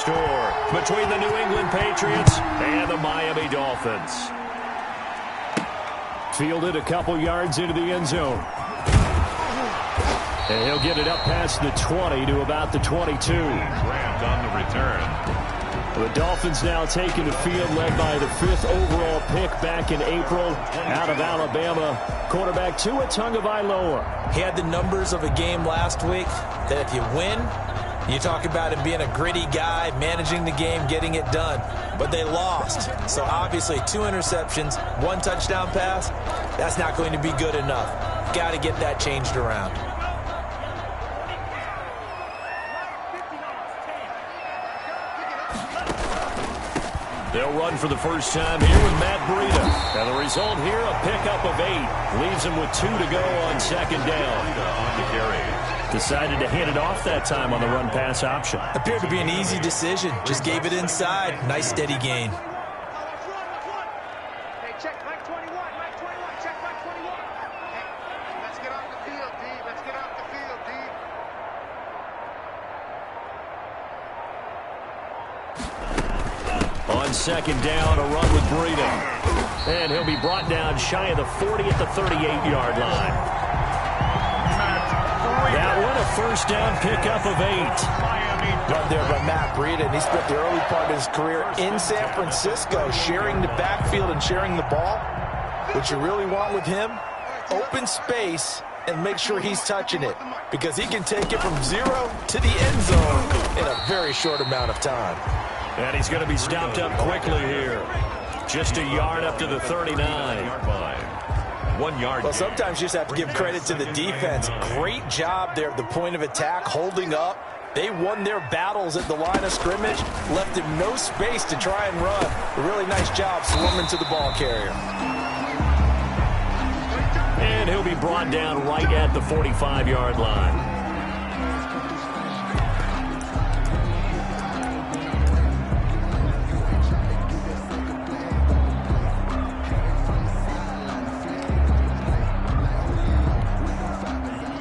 Score between the New England Patriots and the Miami Dolphins. Fielded a couple yards into the end zone. And he'll get it up past the 20 to about the 22. Rams on the return. The Dolphins now taking the field, led by the 5th overall pick back in April out of Alabama. Quarterback Tua Tagovailoa. He had the numbers of a game last week that if you win, you talk about him being a gritty guy, managing the game, getting it done. But they lost. So obviously 2 interceptions, 1 touchdown pass, that's not going to be good enough. Got to get that changed around. They'll run for the first time here with Matt Breida. And the result here, a pickup of 8. Leaves him with 2 to go on second down. On the carry. Decided to hand it off that time on the run-pass option. Appeared to be an easy decision. Just gave it inside. Nice steady gain. Hey, check Mike 21. Mike 21. Check Mike 21. Hey, let's get off the field, D. Let's get off the field, D. On second down, a run with Breida. And he'll be brought down shy of the 40 at the 38-yard line. That one, a first down pickup of 8. Run there by Matt Breida, and he spent the early part of his career in San Francisco, sharing the backfield and sharing the ball. What you really want with him, open space and make sure he's touching it, because he can take it from 0 to the end zone in a very short amount of time. And he's going to be stopped up quickly here. Just a yard up to the 39. 1 yard. Well, sometimes you just have to give credit to the defense. Great job there at the point of attack, holding up. They won their battles at the line of scrimmage, left him no space to try and run. A really nice job swarming to the ball carrier. And he'll be brought down right at the 45-yard line.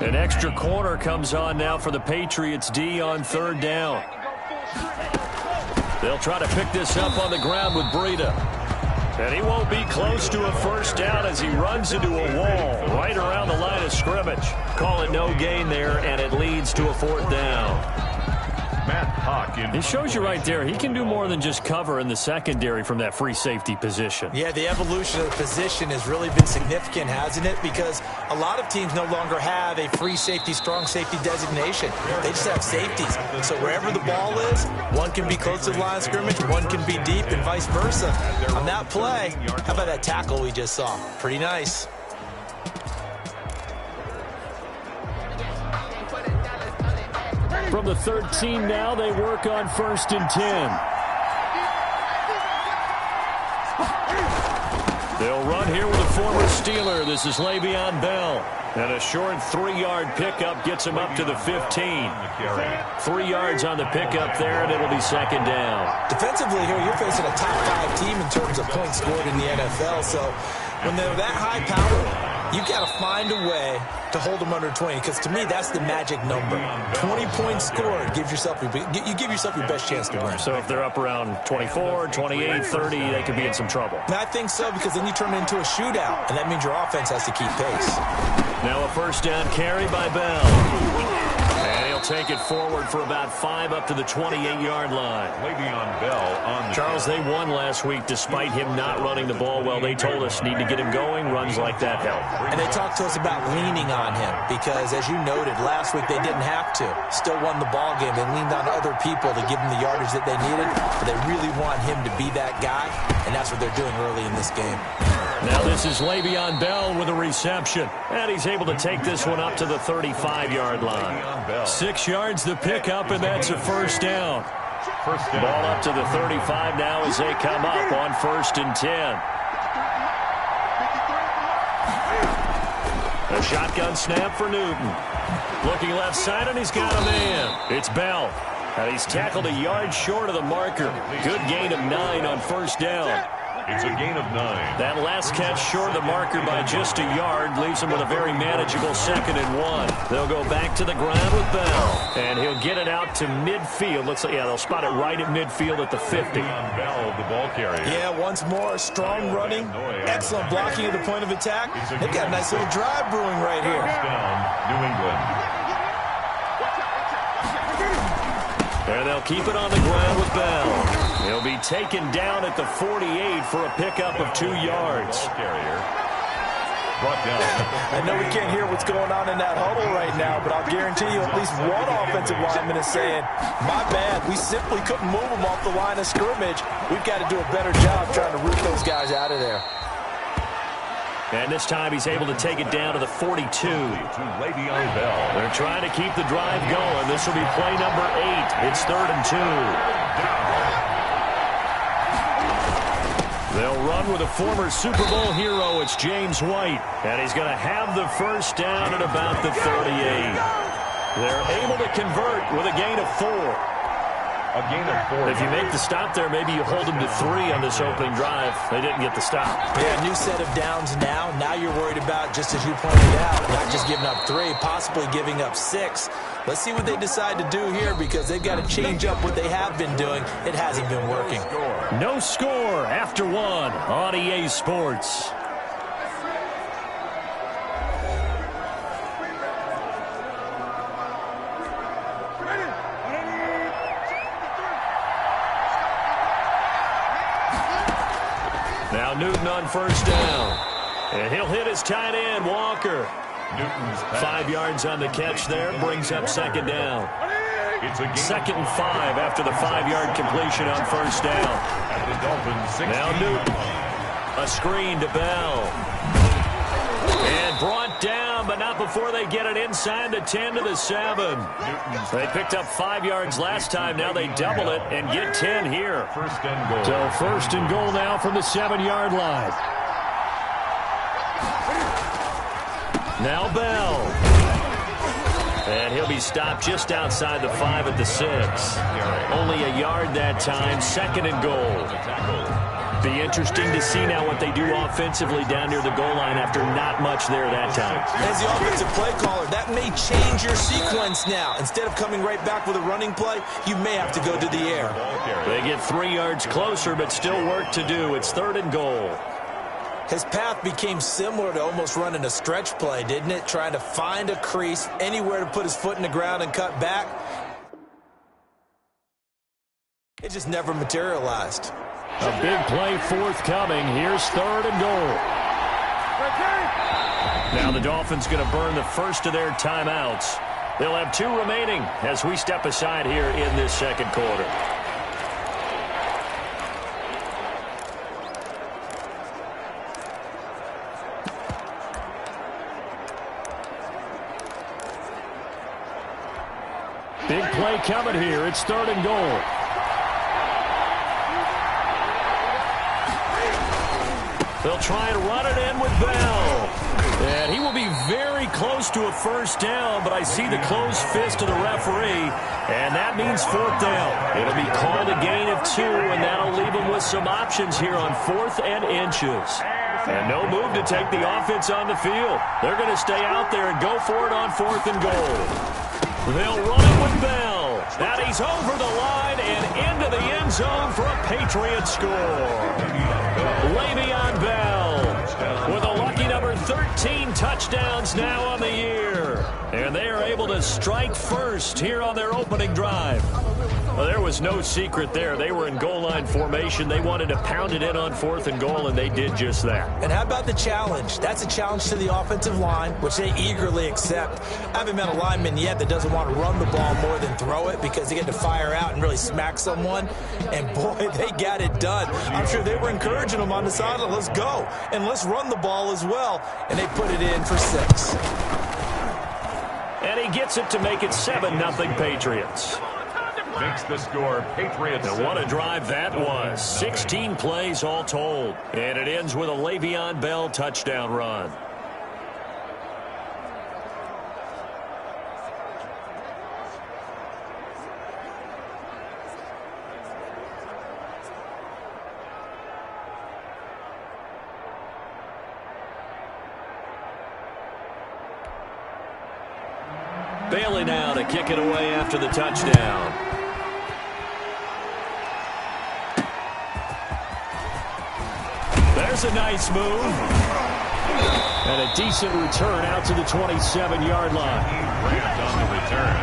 An extra corner comes on now for the Patriots D on third down. They'll try to pick this up on the ground with Breida. And he won't be close to a first down as he runs into a wall right around the line of scrimmage. Call it no gain there, and it leads to a 4th down. It shows you right there, he can do more than just cover in the secondary from that free safety position. Yeah, the evolution of the position has really been significant, hasn't it? Because a lot of teams no longer have a free safety, strong safety designation. They just have safeties. So wherever the ball is, one can be close to the line of scrimmage, one can be deep, and vice versa. On that play, how about that tackle we just saw? Pretty nice. From the 13 now, they work on 1st and 10. They'll run here with a former Steeler. This is Le'Veon Bell. And a short 3-yard pickup gets him up to the 15. 3 yards on the pickup there, and it'll be second down. Defensively here, you're facing a top 5 team in terms of points scored in the NFL. So when they're that high power, you got to find a way to hold them under 20, because to me, that's the magic number. 20 points scored, you give yourself your best chance to win. So if they're up around 24, 28, 30, they could be in some trouble. And I think so, because then you turn it into a shootout, and that means your offense has to keep pace. Now a first down carry by Bell. And he'll take it forward for about 5 up to the 28-yard line. Le'Veon Bell on the Charles, they won last week despite him not running the ball well. They told us need to get him going. Runs like that help. And they talked to us about leaning on him because, as you noted, last week they didn't have to. Still won the ball game. They leaned on other people to give them the yardage that they needed. But they really want him to be that guy, and that's what they're doing early in this game. Now this is Le'Veon Bell with a reception. And he's able to take this one up to the 35-yard line. 6 yards the pickup, and that's a first down. Ball up to the 35 now as they come up on 1st and 10. A shotgun snap for Newton. Looking left side, and he's got a man. It's Bell. And he's tackled a yard short of the marker. Good gain of 9 on first down. It's a gain of 9. That last catch short of the marker by just a yard leaves him with a very manageable 2nd and 1. They'll go back to the ground with Bell, and he'll get it out to midfield. Looks like, yeah, they'll spot it right at midfield at the 50. Bell, the ball carrier. Yeah, once more, strong running, excellent blocking at the point of attack. They've got a nice little drive brewing right here. First down, New England. And they'll keep it on the ground with Bell. He'll be taken down at the 48 for a pickup of 2 yards. Ball carrier. Brought down. I know we can't hear what's going on in that huddle right now, but I'll guarantee you at least one offensive lineman is saying, my bad, we simply couldn't move them off the line of scrimmage. We've got to do a better job trying to root those guys out of there. And this time he's able to take it down to the 42. To Le'Veon Bell. They're trying to keep the drive going. This will be play number 8. It's 3rd and 2. They'll run with a former Super Bowl hero. It's James White. And he's going to have the first down at about the 38. They're able to convert with a gain of 4. A gain of 4. If you make the stop there, maybe you hold them to 3 on this opening drive. They didn't get the stop. Yeah, new set of downs now. Now you're worried about, just as you pointed out, not just giving up 3, possibly giving up 6. Let's see what they decide to do here, because they've got to change up what they have been doing. It hasn't been working. No score after 1 on EA Sports. Now Newton on first down. And he'll hit his tight end, Walker. Newton's 5 yards on the catch there, brings up 2nd down. It's a gain 2nd and 5 after the 5-yard completion on first down. at the Dolphins 16. Now Newton, a screen to Bell. And brought down, but not before they get it inside the 10 to the 7. They picked up 5 yards last time. Now they double it and get 10 here. First and goal. So 1st and goal now from the 7-yard line. Now Bell. And he'll be stopped just outside the 5 at the 6. Only a yard that time. 2nd and goal. Be interesting to see now what they do offensively down near the goal line after not much there that time. As the offensive play caller, that may change your sequence now. Instead of coming right back with a running play, you may have to go to the air. They get 3 yards closer, but still work to do. It's 3rd and goal. His path became similar to almost running a stretch play, didn't it? Trying to find a crease, anywhere to put his foot in the ground and cut back. It just never materialized. A big play forthcoming. Here's 3rd and goal. Now the Dolphins going to burn the first of their timeouts. They'll have 2 remaining as we step aside here in this 2nd quarter. Big play coming here. It's 3rd and goal. They'll try and run it in with Bell. And he will be very close to a first down, but I see the closed fist of the referee, and that means 4th down. It'll be called a gain of 2, and that'll leave them with some options here on 4th and inches. And no move to take the offense on the field. They're going to stay out there and go for it on 4th and goal. They'll run it with Bell. And he's over the line and into the end zone for a Patriot score. Le'Veon Bell with a lucky number 13 touchdowns now on the year. And they are able to strike first here on their opening drive. Well, there was no secret there. They were in goal line formation. They wanted to pound it in on 4th and goal, and they did just that. And how about the challenge? That's a challenge to the offensive line, which they eagerly accept. I haven't met a lineman yet that doesn't want to run the ball more than throw it because they get to fire out and really smack someone. And, boy, they got it done. I'm sure they were encouraging them on the sideline. Let's go, and let's run the ball as well. And they put it in for 6. And he gets it to make it 7-0 Patriots. Makes the score Patriots. And what a drive that was. 16 plays all told. And it ends with a Le'Veon Bell touchdown run. Bailey now to kick it away after the touchdown. There's a nice move. And a decent return out to the 27-yard line. Rammed on the return.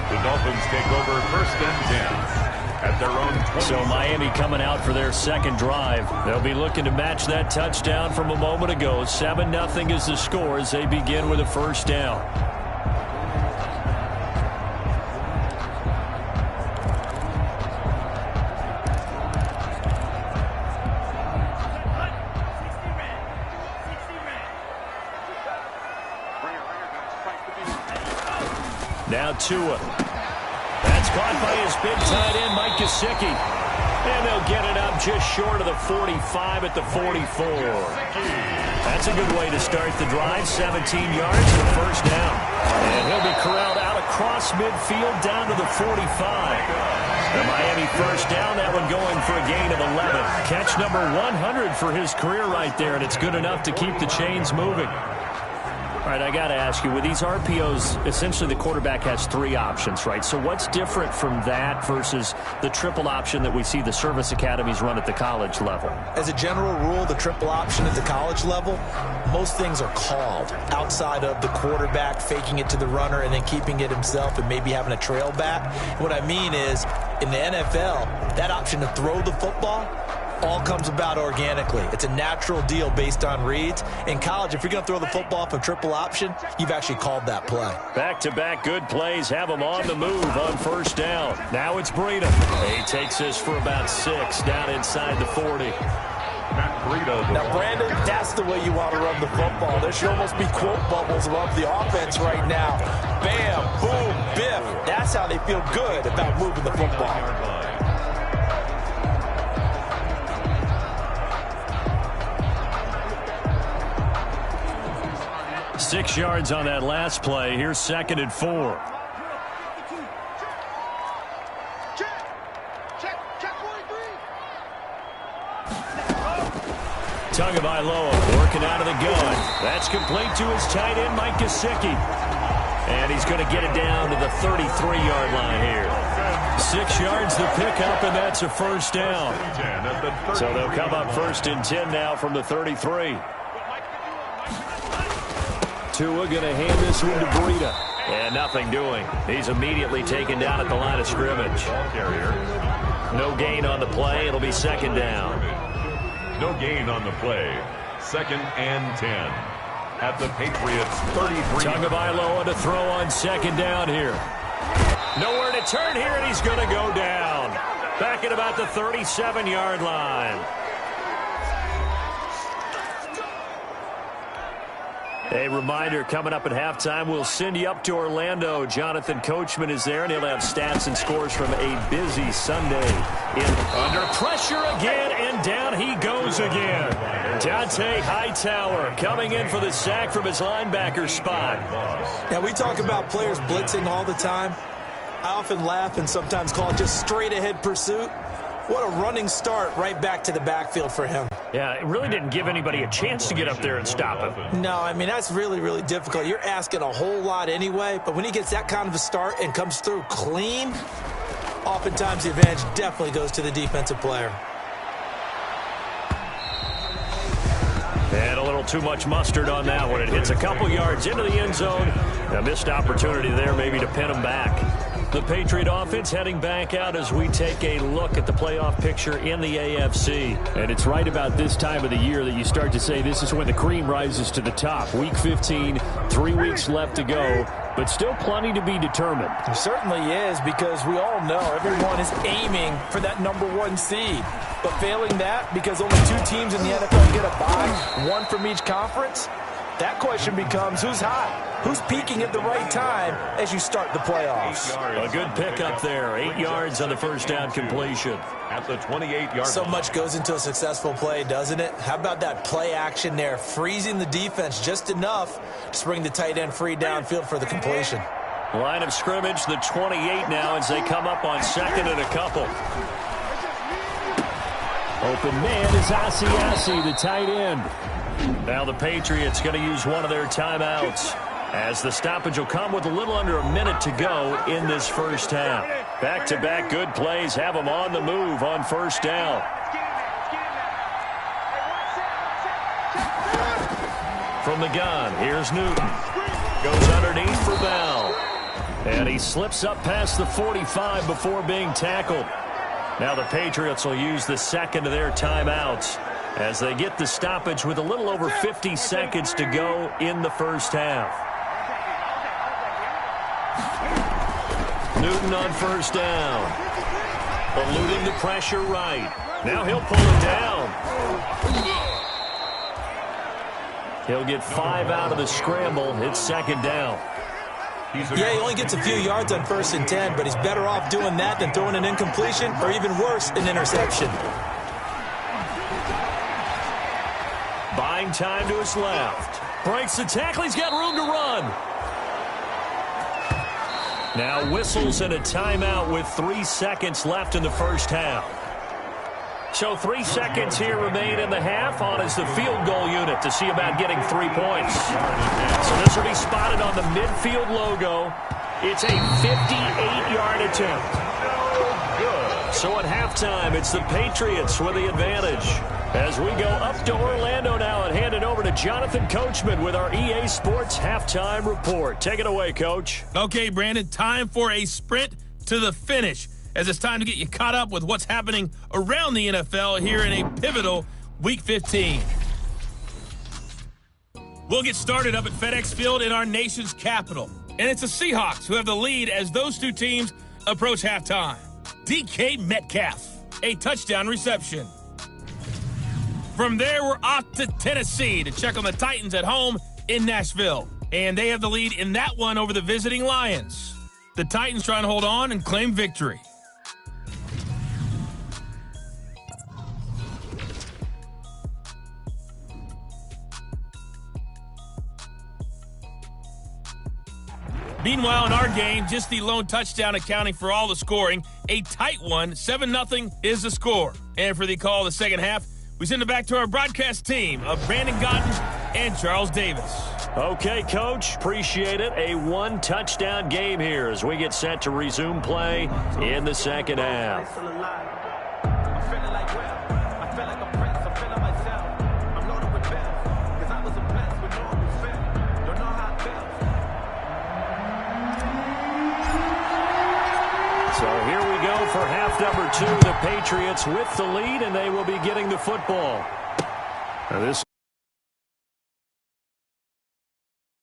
The Dolphins take over 1st and 10 at their own 20. So Miami coming out for their second drive. They'll be looking to match that touchdown from a moment ago. 7-0 is the score as they begin with a first down. Now Tua. That's caught by his big tight end, Mike Gesicki. And they'll get it up just short of the 45 at the 44. That's a good way to start the drive. 17 yards and a first down. And he'll be corralled out across midfield down to the 45. The Miami first down, that one going for a gain of 11. Catch number 100 for his career right there, and it's good enough to keep the chains moving. All right, I got to ask you, with these RPOs, essentially the quarterback has 3 options, right? So what's different from that versus the triple option that we see the service academies run at the college level? As a general rule, the triple option at the college level, most things are called outside of the quarterback faking it to the runner and then keeping it himself and maybe having a trail back. What I mean is, in the NFL, that option to throw the football all comes about organically. It's a natural deal based on reads. In college, if you're going to throw the football off a triple option, you've actually called that play. Back-to-back good plays have him on the move on first down. Now it's Breida. He takes this for about 6 down inside the 40. Now, Brandon, that's the way you want to run the football. There should almost be quote bubbles above the offense right now. Bam, boom, biff. That's how they feel good about moving the football. 6 yards on that last play. Here's 2nd and 4. Tagovailoa working out of the gun. That's complete to his tight end, Mike Gesicki. And he's going to get it down to the 33-yard line here. 6 yards the pickup, and that's a first down. So they'll come up 1st and 10 now from the 33. Tua going to hand this one to Breida. And nothing doing. He's immediately taken down at the line of scrimmage. No gain on the play. It'll be 2nd down. No gain on the play. 2nd and 10 at the Patriots 33. Tagovailoa to throw on 2nd down here. Nowhere to turn here, and he's going to go down. Back at about the 37-yard line. A reminder, coming up at halftime, we'll send you up to Orlando. Jonathan Coachman is there, and he'll have stats and scores from a busy Sunday. Under pressure again, and down he goes again. Dante Hightower coming in for the sack from his linebacker spot. Now, we talk about players blitzing all the time. I often laugh and sometimes call it just straight-ahead pursuit. What a running start right back to the backfield for him. Yeah, it really didn't give anybody a chance to get up there and stop him. No, I mean, that's really, really difficult. You're asking a whole lot anyway, but when he gets that kind of a start and comes through clean, oftentimes the advantage definitely goes to the defensive player. And a little too much mustard on that one. It hits a couple yards into the end zone. A missed opportunity there maybe to pin him back. The Patriot offense heading back out as we take a look at the playoff picture in the AFC. And it's right about this time of the year that you start to say this is when the cream rises to the top. Week 15, 3 weeks left to go, but still plenty to be determined. It certainly is, because we all know everyone is aiming for that #1 seed. But failing that, because only 2 teams in the NFL get a bye, 1 from each conference, that question becomes who's hot? Who's peaking at the right time as you start the playoffs? A good pickup there. 8 yards on the first down completion. At the 28-yard So much goes into a successful play, doesn't it? How about that play action there? Freezing the defense just enough to bring the tight end free downfield for the completion. Line of scrimmage, the 28 now as they come up on 2nd and a couple. Open man is Asiasi, the tight end. Now the Patriots going to use one of their timeouts. as the stoppage will come with a little under a minute to go in this first half. Back-to-back good plays have them on the move on first down. From the gun, here's Newton. Goes underneath for Bell. And he slips up past the 45 before being tackled. Now the Patriots will use the second of their timeouts as they get the stoppage with a little over 50 seconds to go in the first half. Newton on first down. Eluding the pressure right. Now he'll pull him down. He'll get 5 out of the scramble. It's second down. Yeah, he only gets a few yards on 1st and 10, but he's better off doing that than throwing an incompletion or even worse, an interception. Buying time to his left. Breaks the tackle. He's got room to run. Now whistles and a timeout with 3 seconds left in the first half. So 3 seconds here remain in the half. On is the field goal unit to see about getting 3 points. So this will be spotted on the midfield logo. It's a 58-yard attempt. So at halftime, it's the Patriots with the advantage. As we go up to Orlando now and hand it over to Jonathan Coachman with our EA Sports Halftime Report. Take it away, Coach. Okay, Brandon, time for a sprint to the finish, as it's time to get you caught up with what's happening around the NFL here in a pivotal Week 15. We'll get started up at FedEx Field in our nation's capital. And it's the Seahawks who have the lead as those two teams approach halftime. DK Metcalf, a touchdown reception. From there, we're off to Tennessee to check on the Titans at home in Nashville. And they have the lead in that one over the visiting Lions. The Titans trying to hold on and claim victory. Meanwhile, in our game, just the lone touchdown accounting for all the scoring. A tight one, 7-0 is the score. And for the call of the second half, we send it back to our broadcast team of Brandon Gotten and Charles Davis. Okay, Coach, appreciate it. A one-touchdown game here as we get set to resume play in the second half. So here we go for half number 2. The Patriots with the lead, and they will be getting the football. Now this